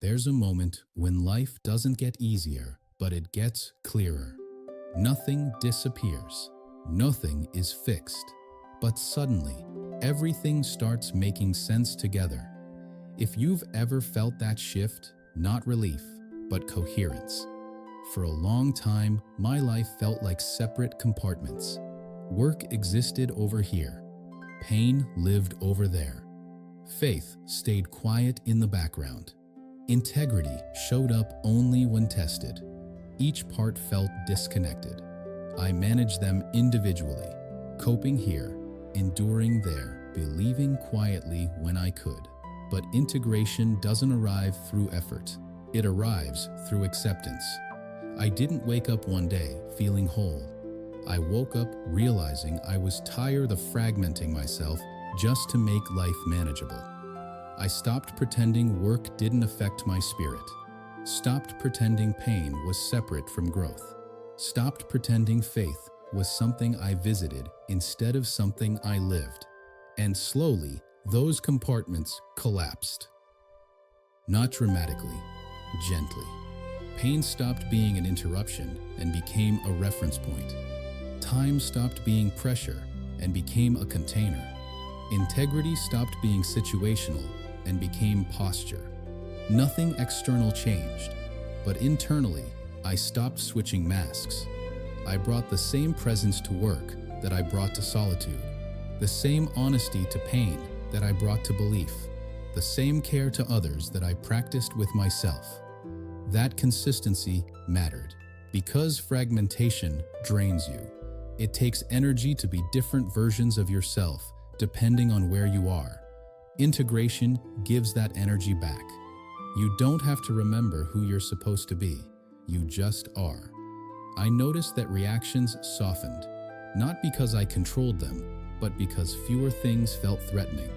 There's a moment when life doesn't get easier, but it gets clearer. Nothing disappears. Nothing is fixed. But suddenly, everything starts making sense together. If you've ever felt that shift, not relief, but coherence. For a long time, my life felt like separate compartments. Work existed over here. Pain lived over there. Faith stayed quiet in the background. Integrity showed up only when tested. Each part felt disconnected. I managed them individually, coping here, enduring there, believing quietly when I could. But integration doesn't arrive through effort. It arrives through acceptance. I didn't wake up one day feeling whole. I woke up realizing I was tired of fragmenting myself just to make life manageable. I stopped pretending work didn't affect my spirit. Stopped pretending pain was separate from growth. Stopped pretending faith was something I visited instead of something I lived. And slowly, those compartments collapsed. Not dramatically, gently. Pain stopped being an interruption and became a reference point. Time stopped being pressure and became a container. Integrity stopped being situational and became posture. Nothing external changed, but internally, I stopped switching masks. I brought the same presence to work that I brought to solitude, the same honesty to pain that I brought to belief, the same care to others that I practiced with myself. That consistency mattered, because fragmentation drains you. It takes energy to be different versions of yourself, depending on where you are. Integration gives that energy back. You don't have to remember who you're supposed to be. You just are. I noticed that reactions softened, not because I controlled them, but because fewer things felt threatening.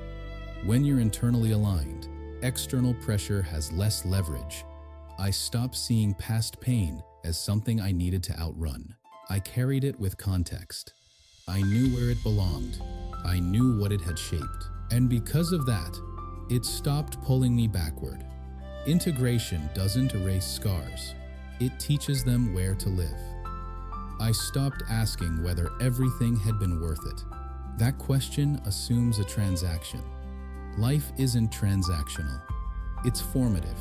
When you're internally aligned, external pressure has less leverage. I stopped seeing past pain as something I needed to outrun. I carried it with context. I knew where it belonged. I knew what it had shaped. And because of that, it stopped pulling me backward. Integration doesn't erase scars. It teaches them where to live. I stopped asking whether everything had been worth it. That question assumes a transaction. Life isn't transactional. It's formative.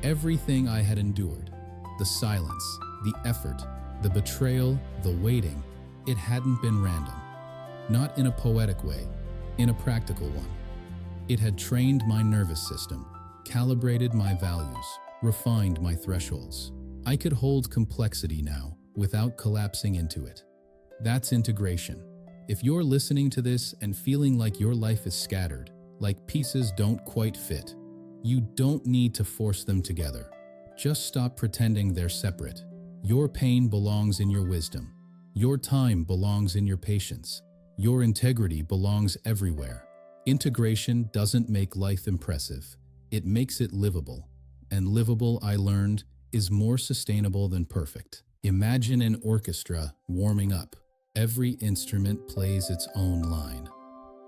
Everything I had endured, the silence, the effort, the betrayal, the waiting, it hadn't been random. Not in a poetic way, in a practical one. It had trained my nervous system, calibrated my values, refined my thresholds. I could hold complexity now without collapsing into it. That's integration. If you're listening to this and feeling like your life is scattered, like pieces don't quite fit, you don't need to force them together. Just stop pretending they're separate. Your pain belongs in your wisdom. Your time belongs in your patience. Your integrity belongs everywhere. Integration doesn't make life impressive. It makes it livable. And livable, I learned, is more sustainable than perfect. Imagine an orchestra warming up. Every instrument plays its own line.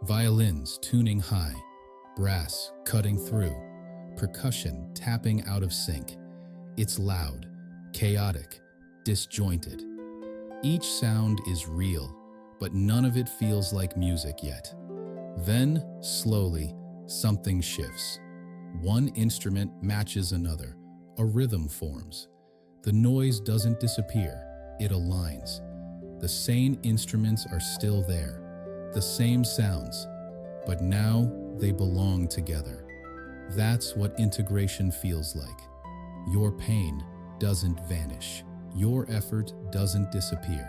Violins tuning high, brass cutting through, percussion tapping out of sync. It's loud, chaotic, disjointed. Each sound is real, but none of it feels like music yet. Then, slowly, something shifts. One instrument matches another. A rhythm forms. The noise doesn't disappear, it aligns. The same instruments are still there, the same sounds, but now they belong together. That's what integration feels like. Your pain doesn't vanish. Your effort doesn't disappear.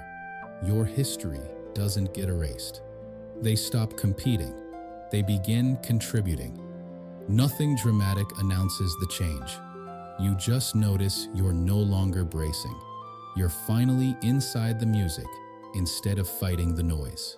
Your history doesn't get erased. They stop competing. They begin contributing. Nothing dramatic announces the change. You just notice you're no longer bracing. You're finally inside the music instead of fighting the noise.